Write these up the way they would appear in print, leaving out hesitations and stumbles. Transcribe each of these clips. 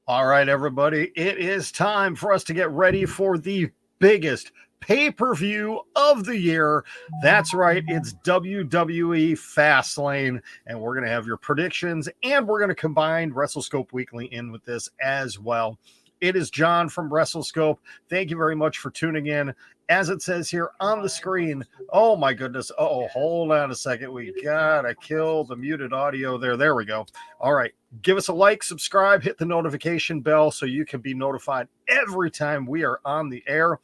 All right, everybody, it is time for us to get ready for the biggest pay-per-view of the year. That's right, it's WWE Fastlane, and we're going to have your predictions, and we're going to combine WrestleScope Weekly in with this as well. It is John from WrestleScope. Thank you very much for tuning in. As it says here on the screen, oh my goodness, hold on a second. We gotta kill the muted audio there. There we go. All right. Give us a like, subscribe, hit the notification bell so you can be notified every time we are on the air.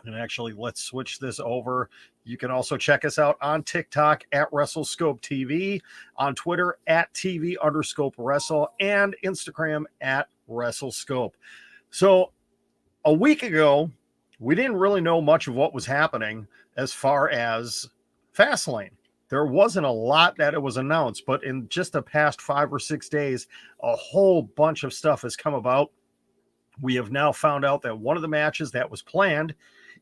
And actually, let's switch this over. You can also check us out on TikTok at WrestleScope TV, on Twitter at TV_Wrestle, and Instagram at WrestleScope. So a week ago, we didn't really know much of what was happening as far as Fastlane. There wasn't a lot that it was announced, but in just the past 5 or 6 days, a whole bunch of stuff has come about. We have now found out that one of the matches that was planned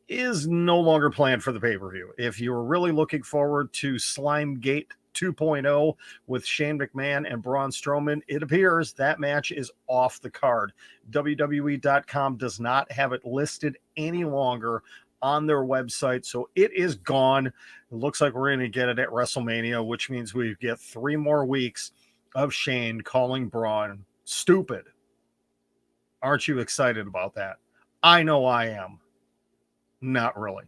is no longer planned for the pay-per-view. If you were really looking forward to Slimegate 2.0 with Shane McMahon and Braun Strowman, it appears that match is off the card. WWE.com does not have it listed any longer on their website, so it is gone. It looks like we're going to get it at WrestleMania, which means we get 3 more weeks of Shane calling Braun stupid. Aren't you excited about that? I know I am. Not really.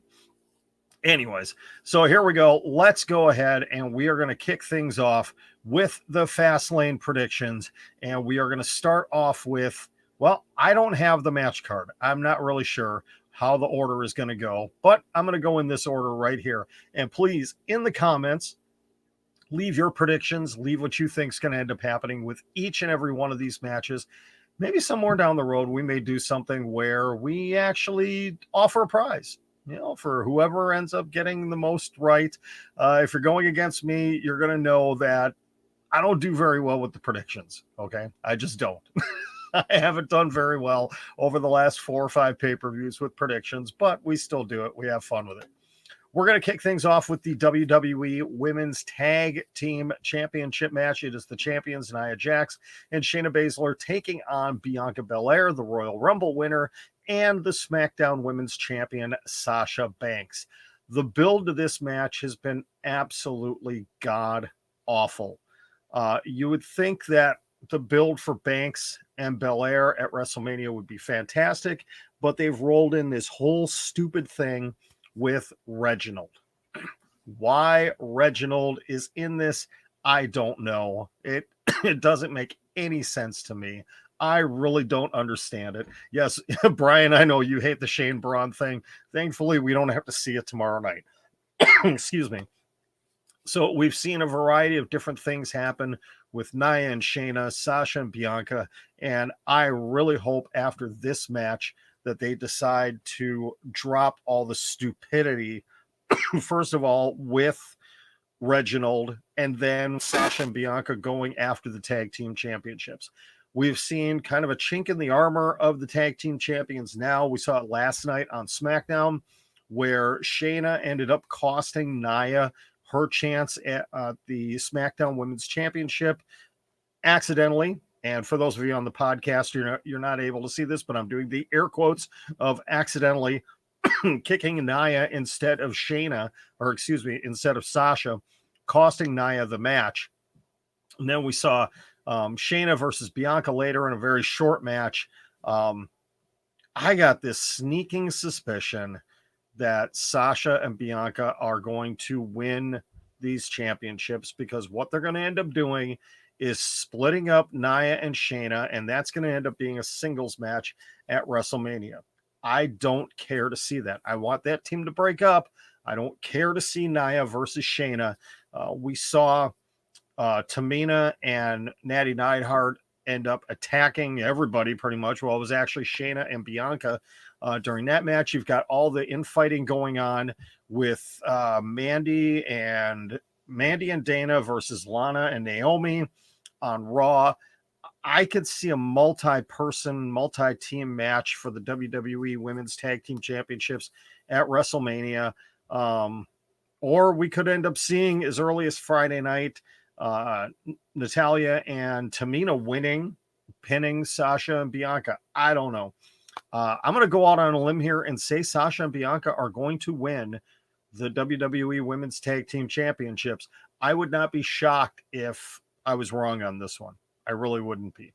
Anyways, so here we go. Let's go ahead and we are going to kick things off with the Fastlane predictions. And we are going to start off with, well, I don't have the match card. I'm not really sure how the order is going to go, but I'm going to go in this order right here. And please, in the comments, leave your predictions. Leave what you think is going to end up happening with each and every one of these matches. Maybe somewhere down the road, we may do something where we actually offer a prize, for whoever ends up getting the most right. If you're going against me, you're going to know that I don't do very well with the predictions. Okay. I just don't. I haven't done very well over the last 4 or 5 pay-per-views with predictions, but we still do it. We have fun with it. We're going to kick things off with the WWE Women's Tag Team Championship match. It is the champions, Nia Jax and Shayna Baszler, taking on Bianca Belair, the Royal Rumble winner, and the SmackDown Women's Champion, Sasha Banks. The build to this match has been absolutely god-awful. You would think that the build for Banks and Belair at WrestleMania would be fantastic, but they've rolled in this whole stupid thing with Reginald. Why Reginald is in this, I don't know. It doesn't make any sense to me. I really don't understand it. Yes, Brian, I know you hate the Shane Braun thing. Thankfully, we don't have to see it tomorrow night. Excuse me. So we've seen a variety of different things happen with Nia and Shayna, Sasha and Bianca, and I really hope after this match that they decide to drop all the stupidity, first of all, with Reginald, and then Sasha and Bianca going after the tag team championships. We've seen kind of a chink in the armor of the tag team champions now. We saw it last night on SmackDown, where Shayna ended up costing Nia her chance at the SmackDown Women's Championship accidentally. And for those of you on the podcast, you're not able to see this, but I'm doing the air quotes of accidentally kicking Nia instead of Shayna, or excuse me, instead of Sasha, costing Nia the match. And then we saw Shayna versus Bianca later in a very short match. I got this sneaking suspicion that Sasha and Bianca are going to win these championships, because what they're going to end up doing is splitting up Nia and Shayna, and that's going to end up being a singles match at WrestleMania. I don't care to see that. I want that team to break up. I don't care to see Nia versus Shayna. We saw Tamina and Natty Neidhart end up attacking everybody pretty much. Well, it was actually Shayna and Bianca during that match. You've got all the infighting going on with Mandy and Dana versus Lana and Naomi on Raw. I could see a multi-person, multi-team match for the WWE Women's Tag Team Championships at WrestleMania. Or we could end up seeing as early as Friday night, Natalya and Tamina winning, pinning Sasha and Bianca. I don't know. I'm going to go out on a limb here and say Sasha and Bianca are going to win the WWE Women's Tag Team Championships. I would not be shocked if I was wrong on this one. I really wouldn't be.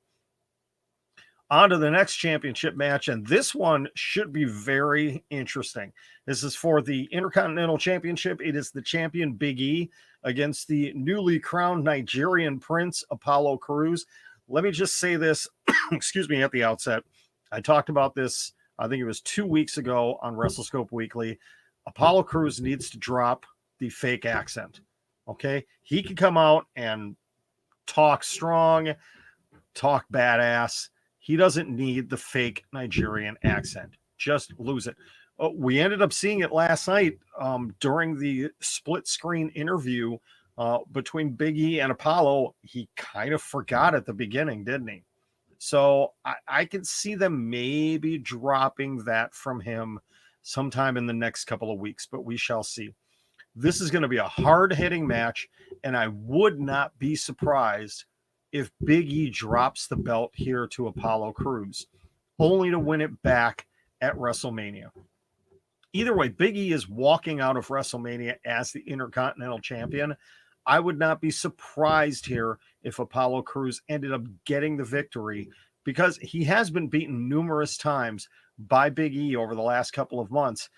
On to the next championship match, and this one should be very interesting. This is for the Intercontinental Championship. It is the champion Big E against the newly crowned Nigerian prince, Apollo Crews. Let me just say this, excuse me, at the outset. I talked about this, I think it was 2 weeks ago on WrestleScope Weekly. Apollo Crews needs to drop the fake accent, okay? He can come out and talk strong, talk badass. He doesn't need the fake Nigerian accent. Just lose it. We ended up seeing it last night during the split screen interview between Big E and Apollo. He kind of forgot at the beginning, didn't he? So I can see them maybe dropping that from him sometime in the next couple of weeks, but we shall see. This is going to be a hard-hitting match, and I would not be surprised if Big E drops the belt here to Apollo Crews, only to win it back at WrestleMania. Either way, Big E is walking out of WrestleMania as the Intercontinental Champion. I would not be surprised here if Apollo Crews ended up getting the victory, because he has been beaten numerous times by Big E over the last couple of months.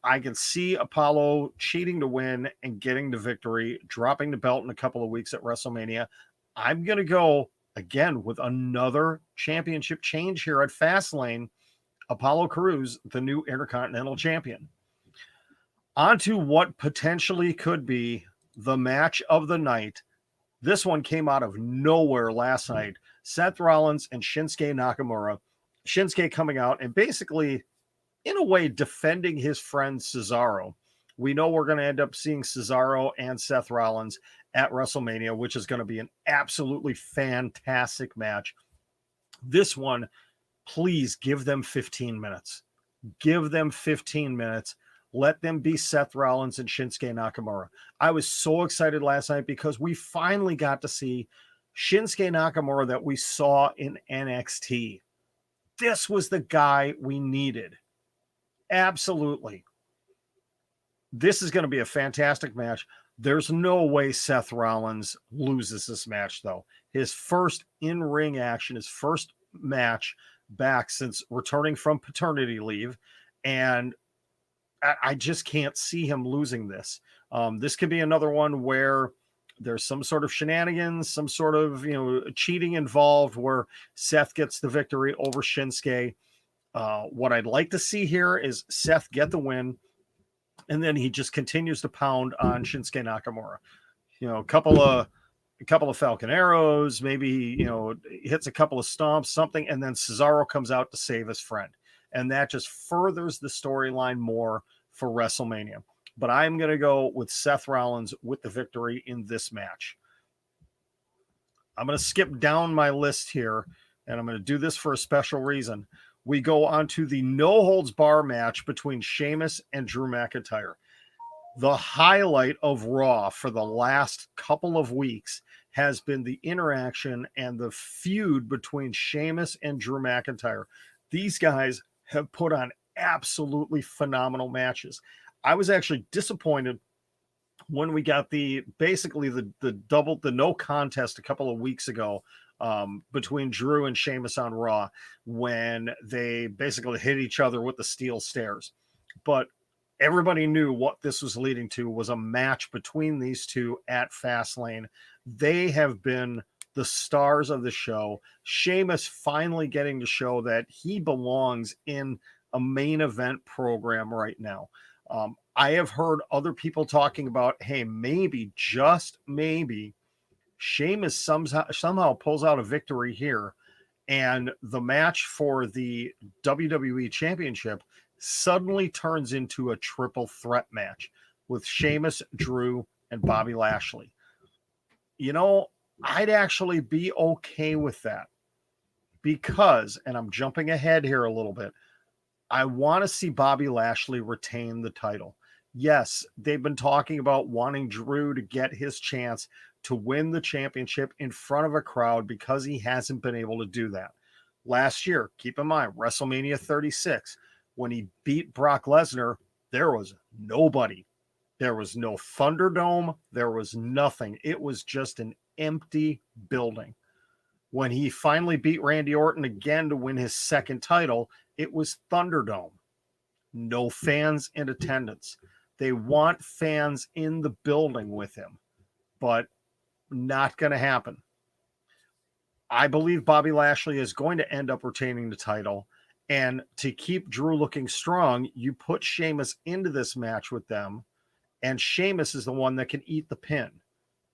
I can see Apollo cheating to win and getting the victory, dropping the belt in a couple of weeks at WrestleMania. I'm going to go, again, with another championship change here at Fastlane. Apollo Crews, the new Intercontinental Champion. On to what potentially could be the match of the night. This one came out of nowhere last night. Seth Rollins and Shinsuke Nakamura. Shinsuke coming out and basically, in a way, defending his friend Cesaro. We know we're going to end up seeing Cesaro and Seth Rollins at WrestleMania, which is going to be an absolutely fantastic match. This one, please give them 15 minutes. Give them 15 minutes. Let them be Seth Rollins and Shinsuke Nakamura. I was so excited last night because we finally got to see Shinsuke Nakamura that we saw in NXT. This was the guy we needed. Absolutely. This is going to be a fantastic match. There's no way Seth Rollins loses this match, though. His first in-ring action, his first match back since returning from paternity leave, and I just can't see him losing this. This could be another one where there's some sort of shenanigans, some sort of cheating involved, where Seth gets the victory over Shinsuke. What I'd like to see here is Seth get the win, and then he just continues to pound on Shinsuke Nakamura. A couple of Falcon Arrows, maybe hits a couple of stomps, something, and then Cesaro comes out to save his friend. And that just furthers the storyline more for WrestleMania. But I'm going to go with Seth Rollins with the victory in this match. I'm going to skip down my list here, and I'm going to do this for a special reason. We go on to the no-holds-bar match between Sheamus and Drew McIntyre. The highlight of Raw for the last couple of weeks has been the interaction and the feud between Sheamus and Drew McIntyre. These guys have put on absolutely phenomenal matches. I was actually disappointed when we got the no contest a couple of weeks ago between Drew and Sheamus on Raw, when they basically hit each other with the steel stairs. But everybody knew what this was leading to was a match between these two at Fastlane. They have been the stars of the show. Sheamus finally getting to show that he belongs in a main event program right now. I have heard other people talking about, hey, maybe, just maybe, Sheamus somehow pulls out a victory here, and the match for the WWE Championship suddenly turns into a triple threat match with Sheamus, Drew, and Bobby Lashley. I'd actually be okay with that because, and I'm jumping ahead here a little bit, I want to see Bobby Lashley retain the title. Yes, they've been talking about wanting Drew to get his chance to win the championship in front of a crowd because he hasn't been able to do that. Last year, keep in mind, WrestleMania 36, when he beat Brock Lesnar, there was nobody. There was no Thunderdome. There was nothing. It was just an empty building. When he finally beat Randy Orton again to win his second title, it was Thunderdome. No fans in attendance. They want fans in the building with him, but not going to happen. I believe Bobby Lashley is going to end up retaining the title. And to keep Drew looking strong, you put Sheamus into this match with them, and Sheamus is the one that can eat the pin.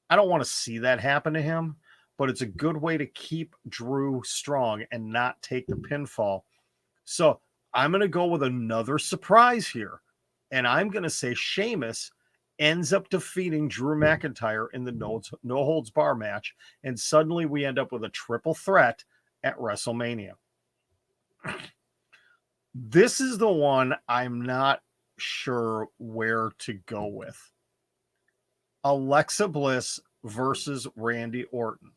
I don't want to see that happen to him, but it's a good way to keep Drew strong and not take the pinfall. So I'm going to go with another surprise here, and I'm going to say Sheamus ends up defeating Drew McIntyre in the no holds bar match, and suddenly we end up with a triple threat at WrestleMania. This is the one I'm not sure where to go with. Alexa Bliss versus Randy Orton.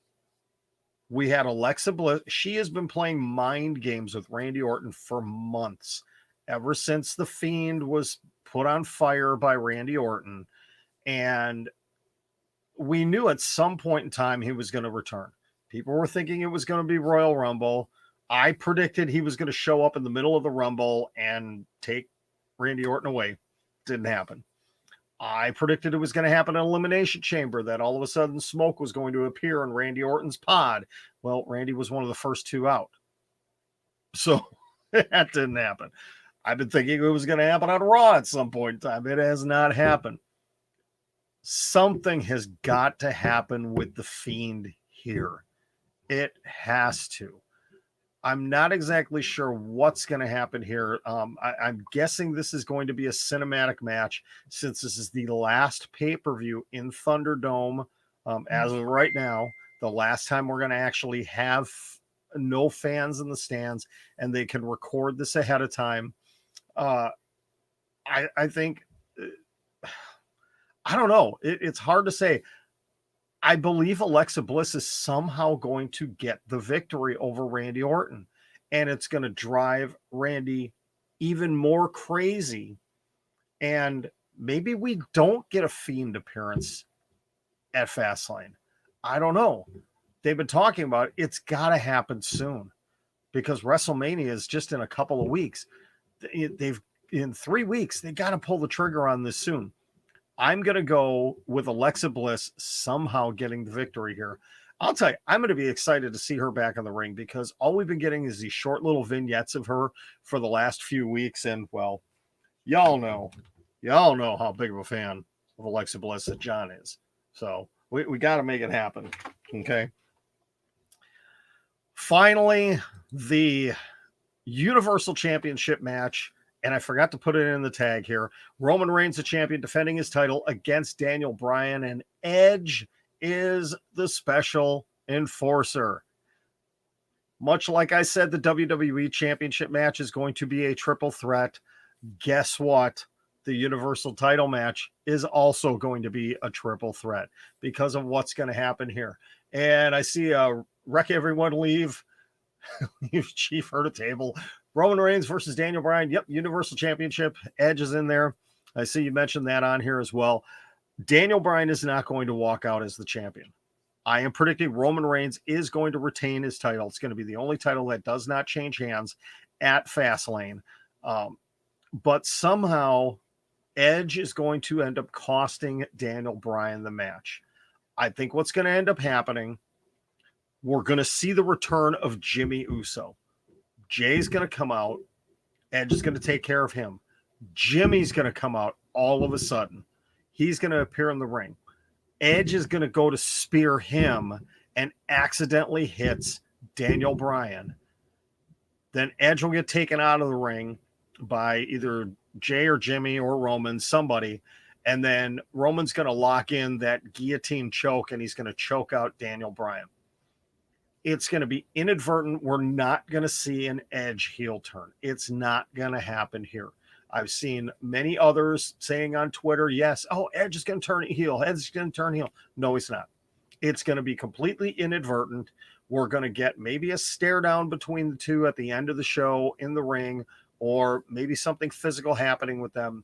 We had Alexa Bliss. She has been playing mind games with Randy Orton for months, ever since The Fiend was put on fire by Randy Orton. And we knew at some point in time he was going to return. People were thinking it was going to be Royal Rumble. I predicted he was going to show up in the middle of the Rumble and take Randy Orton away. Didn't happen. I predicted it was going to happen in Elimination Chamber, that all of a sudden smoke was going to appear in Randy Orton's pod. Well, Randy was one of the first two out. So that didn't happen. I've been thinking it was going to happen on Raw at some point in time. It has not happened. Something has got to happen with The Fiend here. It has to. I'm not exactly sure what's going to happen here. I'm guessing this is going to be a cinematic match, since this is the last pay-per-view in Thunderdome as of right now. The last time we're going to actually have no fans in the stands, and they can record this ahead of time. I think, I don't know. It's hard to say. I believe Alexa Bliss is somehow going to get the victory over Randy Orton, and it's going to drive Randy even more crazy. And maybe we don't get a Fiend appearance at Fastlane. I don't know. They've been talking about it. It's got to happen soon, because WrestleMania is just in a couple of weeks. They've in 3 weeks, they got to pull the trigger on this soon. I'm going to go with Alexa Bliss somehow getting the victory here. I'll tell you, I'm going to be excited to see her back in the ring, because all we've been getting is these short little vignettes of her for the last few weeks. And, well, y'all know how big of a fan of Alexa Bliss that John is. So we got to make it happen. Okay. Finally, the Universal Championship match. And I forgot to put it in the tag here. Roman Reigns, the champion, defending his title against Daniel Bryan, and Edge is the special enforcer. Much like I said, the WWE Championship match is going to be a triple threat. Guess what? The Universal title match is also going to be a triple threat because of what's going to happen here. And I see Wreck Everyone leave. Chief heard a table. Roman Reigns versus Daniel Bryan. Yep, Universal Championship. Edge is in there. I see you mentioned that on here as well. Daniel Bryan is not going to walk out as the champion. I am predicting Roman Reigns is going to retain his title. It's going to be the only title that does not change hands at Fastlane. But somehow Edge is going to end up costing Daniel Bryan the match. I think what's going to end up happening, we're going to see the return of Jimmy Uso. Jay's going to come out. Edge is going to take care of him. Jimmy's going to come out all of a sudden. He's going to appear in the ring. Edge is going to go to spear him and accidentally hits Daniel Bryan. Then Edge will get taken out of the ring by either Jay or Jimmy or Roman, somebody. And then Roman's going to lock in that guillotine choke, and he's going to choke out Daniel Bryan. It's going to be inadvertent. We're not going to see an Edge heel turn. It's not going to happen here. I've seen many others saying on Twitter, yes, oh, Edge is going to turn heel. Edge is going to turn heel. No, he's not. It's going to be completely inadvertent. We're going to get maybe a stare down between the two at the end of the show in the ring, or maybe something physical happening with them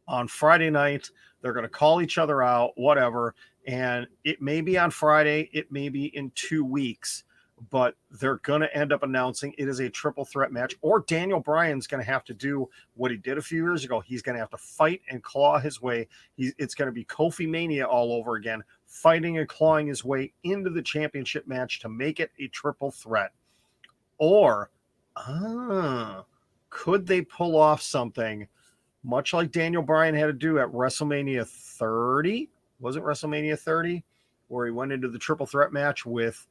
on Friday night. They're going to call each other out, whatever. And it may be on Friday, it may be in 2 weeks, but they're going to end up announcing it is a triple threat match, or Daniel Bryan's going to have to do what he did a few years ago. He's going to have to fight and claw his way. It's going to be Kofi Mania all over again, fighting and clawing his way into the championship match to make it a triple threat. Or, could they pull off something much like Daniel Bryan had to do at WrestleMania 30? Was it WrestleMania 30? Where he went into the triple threat match with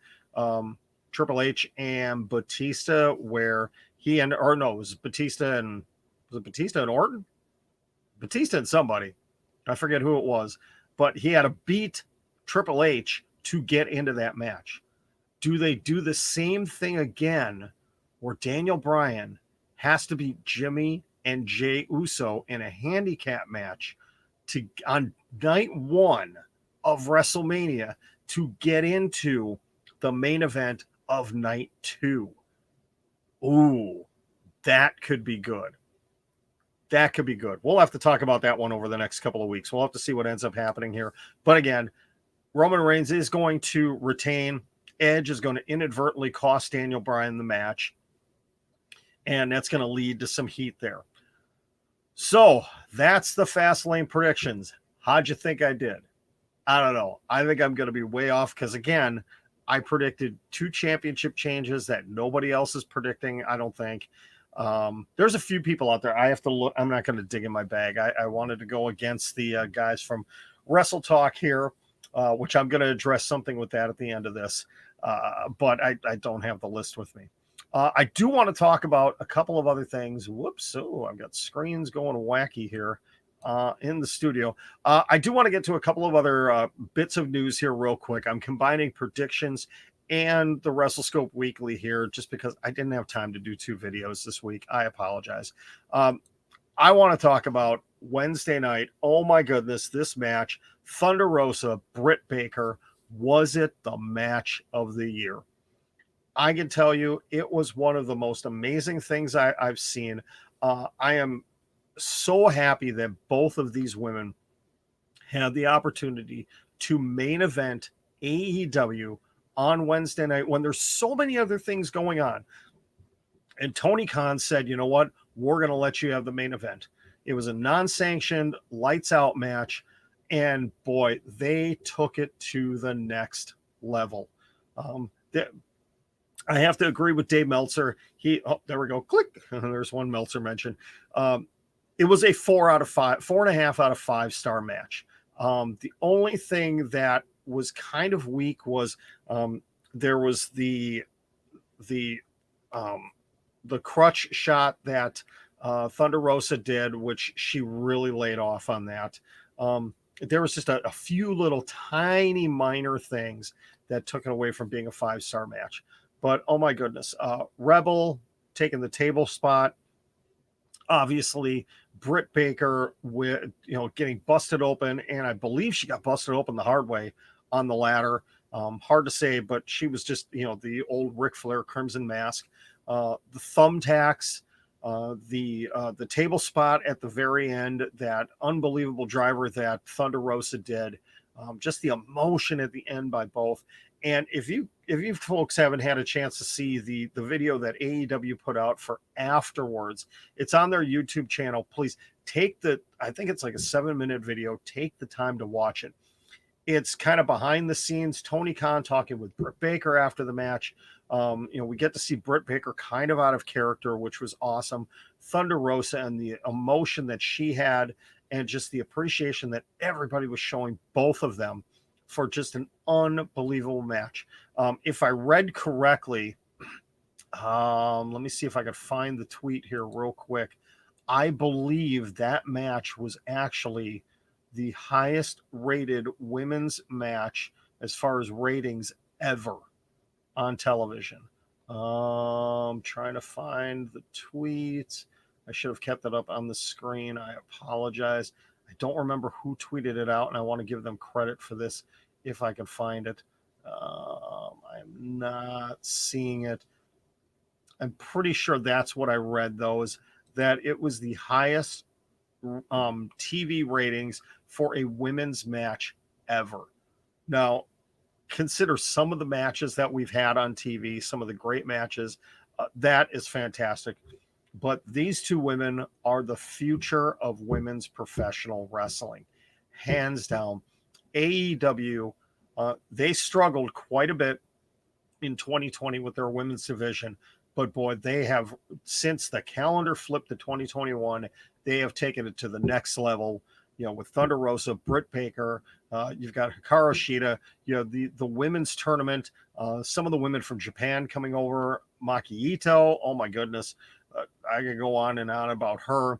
Triple H and Batista, where he and, or no, it was Batista and, was it Batista and Orton? Batista and somebody. I forget who it was. But he had to beat Triple H to get into that match. Do they do the same thing again where Daniel Bryan has to beat Jimmy and Jey Uso in a handicap match on night 1 of WrestleMania to get into the main event of night 2? Ooh, that could be good. That could be good. We'll have to talk about that one over the next couple of weeks. We'll have to see what ends up happening here. But again, Roman Reigns is going to retain. Edge is going to inadvertently cost Daniel Bryan the match, and that's going to lead to some heat there. So that's the Fastlane predictions. How'd you think I did? I don't know. I think I'm going to be way off because, again, I predicted 2 championship changes that nobody else is predicting, I don't think. There's a few people out there. I have to look. I'm not going to dig in my bag. I wanted to go against the guys from Wrestle Talk here, which I'm going to address something with that at the end of this. But I don't have the list with me. I do want to talk about a couple of other things. Whoops. Oh, I've got screens going wacky here in the studio. I do want to get to a couple of other bits of news here real quick. I'm combining predictions and the WrestleScope Weekly here just because I didn't have time to do 2 videos this week. I apologize. I want to talk about Wednesday night. Oh my goodness, this match, Thunder Rosa, Britt Baker. Was it the match of the year? I can tell you it was one of the most amazing things I've seen. I am so happy that both of these women had the opportunity to main event AEW on Wednesday night when there's so many other things going on. And Tony Khan said, you know what? We're going to let you have the main event. It was a non-sanctioned lights out match. And boy, they took it to the next level. I have to agree with Dave Meltzer. There we go. Click. There's one Meltzer mention. It was a 4.5 out of 5 star match. The only thing that was kind of weak was there was the crutch shot that Thunder Rosa did, which she really laid off on that. There was just a few little tiny minor things that took it away from being a 5-star match. But oh my goodness, Rebel taking the table spot. Obviously, Britt Baker with getting busted open, and I believe she got busted open the hard way on the ladder. Hard to say, but she was just the old Ric Flair Crimson Mask. The thumbtacks, the table spot at the very end, that unbelievable driver that Thunder Rosa did. Just the emotion at the end by both. And if you folks haven't had a chance to see the video that AEW put out for afterwards, it's on their YouTube channel. Please I think it's like a 7-minute video. Take the time to watch it. It's kind of behind the scenes. Tony Khan talking with Britt Baker after the match. We get to see Britt Baker kind of out of character, which was awesome. Thunder Rosa and the emotion that she had, and just the appreciation that everybody was showing both of them for just an unbelievable match. If I read correctly, let me see if I could find the tweet here real quick. I believe that match was actually the highest rated women's match as far as ratings ever on television. Trying to find the tweets. I should have kept it up on the screen. I apologize. I don't remember who tweeted it out, and I want to give them credit for this if I can find it. I'm not seeing it. I'm pretty sure that's what I read, though, is that it was the highest TV ratings for a women's match ever. Now, consider some of the matches that we've had on TV, some of the great matches. That is fantastic. But these two women are the future of women's professional wrestling, hands down. AEW, they struggled quite a bit in 2020 with their women's division. But boy, they have, since the calendar flipped to 2021, they have taken it to the next level. You know, with Thunder Rosa, Britt Baker, you've got Hikaru Shida, you know, the women's tournament, some of the women from Japan coming over, Maki Ito, oh my goodness, I could go on and on about her.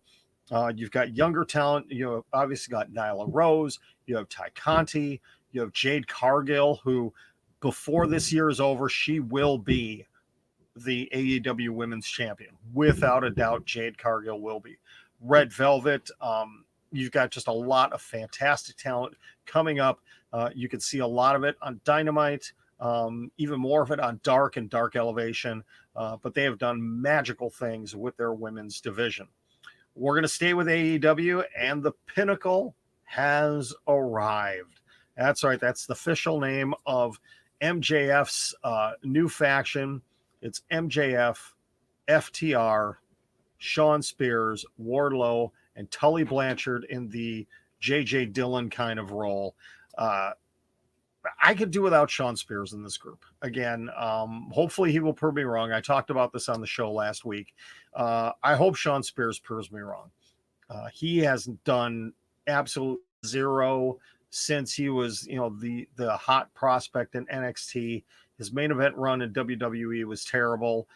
You've got younger talent, you know, obviously got Nyla Rose, you have Ty Conti, you have Jade Cargill, who before this year is over, she will be the AEW Women's Champion. Without a doubt, Jade Cargill will be. Red Velvet, you've got just a lot of fantastic talent coming up. You can see a lot of it on Dynamite, even more of it on Dark and Dark Elevation, but they have done magical things with their women's division. We're going to stay with AEW, and the Pinnacle has arrived. That's right. That's the official name of MJF's new faction. It's MJF, FTR, Shawn Spears, Wardlow, and Tully Blanchard in the J.J. Dillon kind of role. I could do without Shawn Spears in this group. Again, hopefully he will prove me wrong. I talked about this on the show last week. I hope Shawn Spears proves me wrong. He has done absolute zero since he was, you know, the hot prospect in NXT. His main event run in WWE was terrible.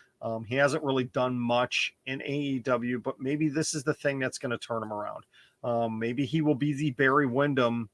He hasn't really done much in AEW, but maybe this is the thing that's going to turn him around. Maybe he will be the Barry Windham,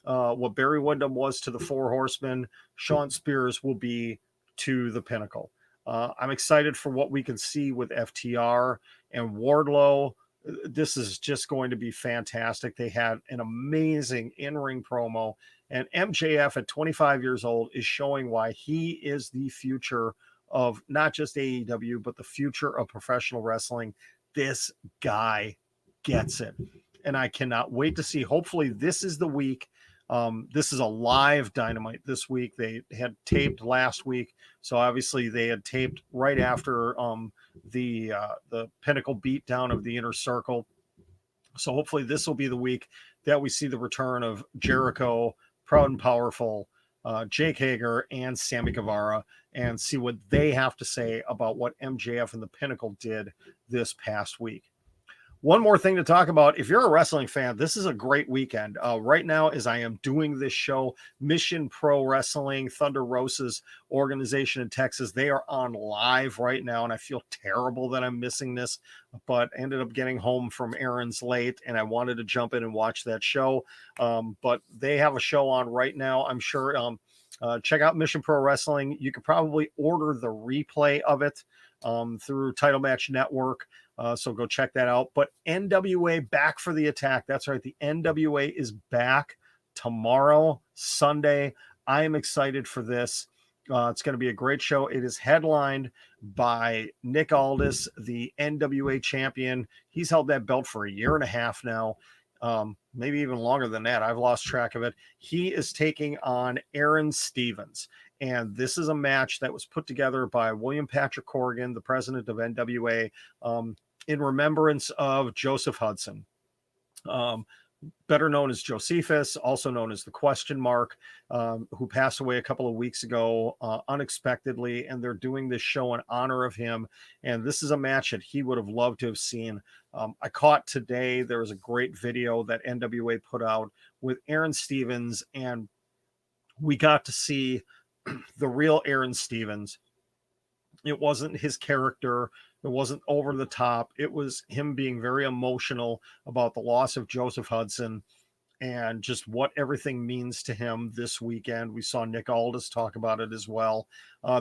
what Barry Windham was to the Four Horsemen. Shawn Spears will be to the Pinnacle. I'm excited for what we can see with FTR and Wardlow. This is just going to be fantastic. They had an amazing in-ring promo, and MJF at 25 years old is showing why he is the future of not just AEW, but the future of professional wrestling. This guy gets it. And I cannot wait to see. Hopefully this is the week. This is a live Dynamite this week. They had taped last week. So obviously they had taped right after the Pinnacle beatdown of the Inner Circle. So hopefully this will be the week that we see the return of Jericho, Proud and Powerful, Jake Hager, and Sammy Guevara, and see what they have to say about what MJF and the Pinnacle did this past week. One more thing to talk about. If you're a wrestling fan, this is a great weekend. Right now, as I am doing this show, Mission Pro Wrestling, Thunder Rosa's organization in Texas, they are on live right now, and I feel terrible that I'm missing this, but I ended up getting home from errands late, and I wanted to jump in and watch that show. But they have a show on right now. I'm sure. Check out Mission Pro Wrestling. You could probably order the replay of it through Title Match Network. So go check that out. But NWA back for the attack. That's right. The NWA is back tomorrow, Sunday. I am excited for this. It's going to be a great show. It is headlined by Nick Aldis, the NWA champion. He's held that belt for a year and a half now. Maybe even longer than that. I've lost track of it. He is taking on Aaron Stevens. And this is a match that was put together by William Patrick Corrigan, the president of NWA, in remembrance of Joseph Hudson, better known as Josephus, also known as the Question Mark, who passed away a couple of weeks ago unexpectedly. And they're doing this show in honor of him. And this is a match that he would have loved to have seen. I caught today, there was a great video that NWA put out with Aaron Stevens, and we got to see the real Aaron Stevens. It wasn't his character. It wasn't over the top. It was him being very emotional about the loss of Joseph Hudson and just what everything means to him this weekend. We saw Nick Aldis talk about it as well.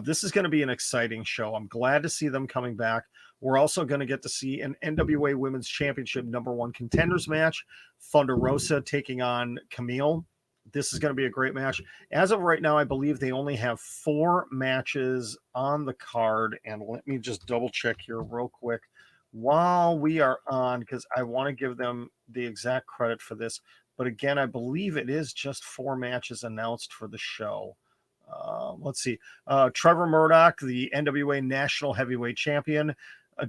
This is going to be an exciting show. I'm glad to see them coming back. We're also going to get to see an NWA Women's Championship #1 contenders match. Thunder Rosa taking on Camille. This is going to be a great match. As of right now, I believe they only have 4 matches on the card. And let me just double check here real quick while we are on, because I want to give them the exact credit for this. But again, I believe it is just 4 matches announced for the show. Let's see. Trevor Murdoch, the NWA National Heavyweight Champion,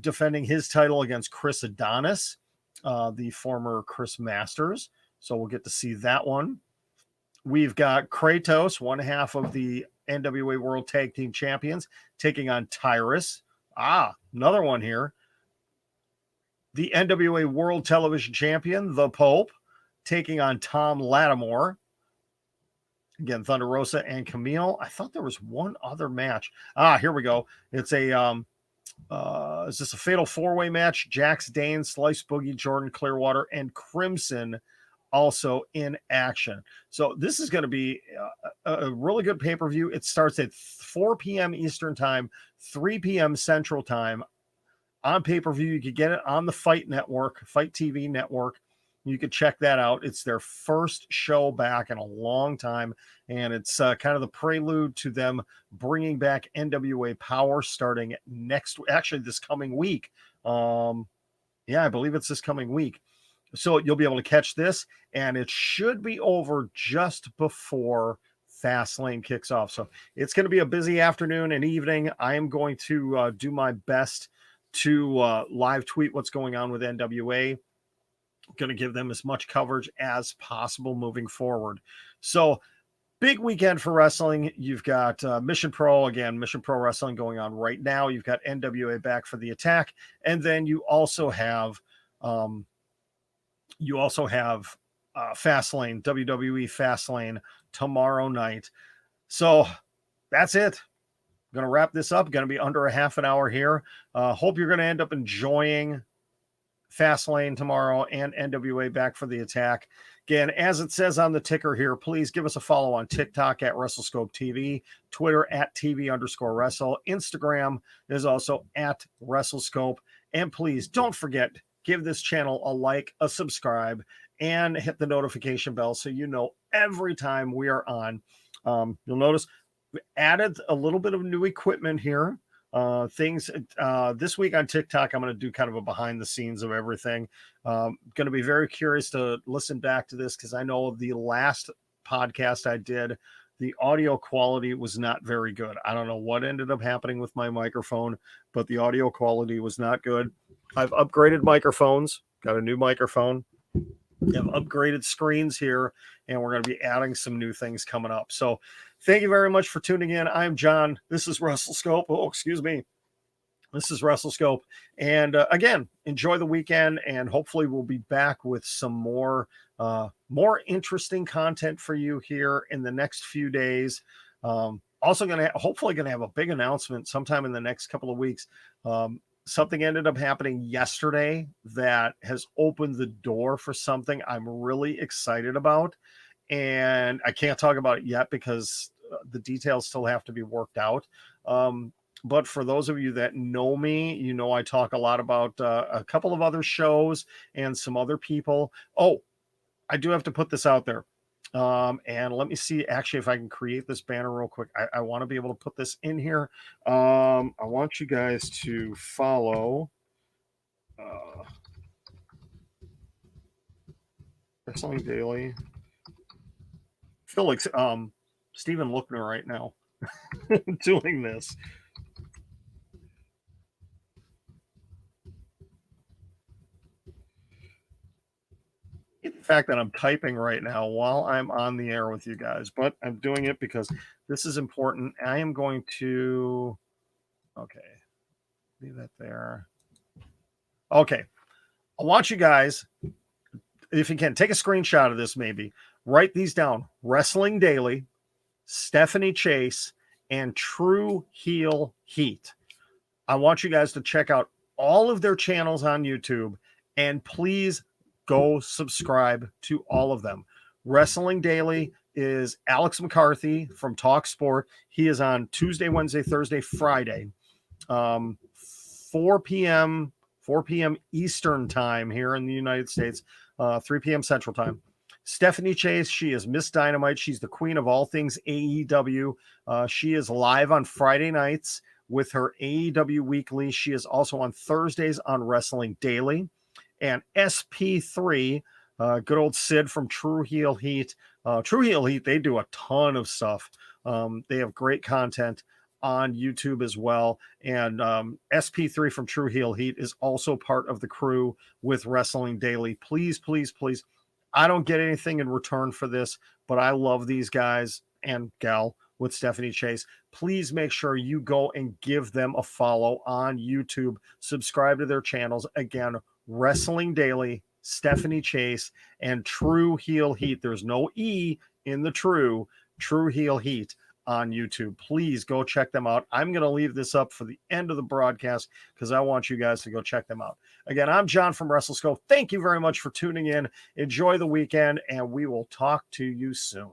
defending his title against Chris Adonis, the former Chris Masters. So we'll get to see that one. We've got Kratos, one half of the NWA World Tag Team Champions, taking on Tyrus. Another one here. The NWA World Television Champion, The Pope, taking on Tom Lattimore. Again, Thunder Rosa and Camille. I thought there was one other match. Here we go. It's a is this a fatal 4-way match? Jax Dane, Slice Boogie, Jordan Clearwater, and Crimson also in action. So this is going to be a really good pay-per-view. It starts at 4 p.m. Eastern time, 3 p.m. Central time on pay-per-view. You could get it on the Fight Network, Fight TV Network. You could check that out. It's their first show back in a long time, and it's kind of the prelude to them bringing back NWA Power starting this coming week. I believe it's this coming week. So you'll be able to catch this, and it should be over just before Fastlane kicks off. So it's going to be a busy afternoon and evening. I am going to do my best to live tweet what's going on with NWA. Going to give them as much coverage as possible moving forward. So big weekend for wrestling. You've got Mission Pro Wrestling going on right now. You've got NWA Back for the Attack. And then you also have Fastlane, WWE Fastlane tomorrow night. So that's it. I'm going to wrap this up. Going to be under a half an hour here. Hope you're going to end up enjoying Fastlane tomorrow and NWA Back for the Attack. Again, as it says on the ticker here, please give us a follow on TikTok at WrestleScope TV, Twitter at TV_Wrestle, Instagram is also at WrestleScope. And please don't forget, give this channel a like, a subscribe, and hit the notification bell so you know every time we are on. You'll notice we added a little bit of new equipment here. Things this week on TikTok, I'm going to do kind of a behind the scenes of everything. Going to be very curious to listen back to this, because I know the last podcast I did, the audio quality was not very good. I don't know what ended up happening with my microphone, but the audio quality was not good. I've upgraded microphones, got a new microphone. We have upgraded screens here, and we're going to be adding some new things coming up. So thank you very much for tuning in. I'm John. This is WrestleScope. Oh, excuse me. This is WrestleScope. And again, enjoy the weekend, and hopefully we'll be back with some more interesting content for you here in the next few days. Also hopefully going to have a big announcement sometime in the next couple of weeks. Something ended up happening yesterday that has opened the door for something I'm really excited about. And I can't talk about it yet because the details still have to be worked out. But for those of you that know me, you know I talk a lot about a couple of other shows and some other people. Oh, I do have to put this out there. And let me see actually if I can create this banner real quick. I want to be able to put this in here. I want you guys to follow Wrestling Daily. I feel like Stephen Lookner right now doing this. The fact that I'm typing right now while I'm on the air with you guys, but I'm doing it because this is important. I am going to, okay, leave that there. Okay. I want you guys, if you can, take a screenshot of this, maybe write these down. Wrestling Daily, Stephanie Chase, and True Heel Heat. I want you guys to check out all of their channels on YouTube, and please go subscribe to all of them. Wrestling Daily is Alex McCarthy from Talk Sport. He is on Tuesday, Wednesday, Thursday, Friday, 4 p.m. Eastern time here in the United States, 3 p.m. Central time. Stephanie Chase, she is Miss Dynamite. She's the queen of all things AEW. She is live on Friday nights with her AEW Weekly. She is also on Thursdays on Wrestling Daily. And SP3, good old Sid from True Heel Heat. True Heel Heat, they do a ton of stuff. They have great content on YouTube as well. And SP3 from True Heel Heat is also part of the crew with Wrestling Daily. Please, please, please. I don't get anything in return for this, but I love these guys and gal with Stephanie Chase. Please make sure you go and give them a follow on YouTube. Subscribe to their channels. Again, Wrestling Daily, Stephanie Chase, and True Heel Heat. There's no E in the True Heel Heat on YouTube. Please go check them out. I'm going to leave this up for the end of the broadcast because I want you guys to go check them out. Again, I'm John from WrestleScope. Thank you very much for tuning in. Enjoy the weekend, and we will talk to you soon.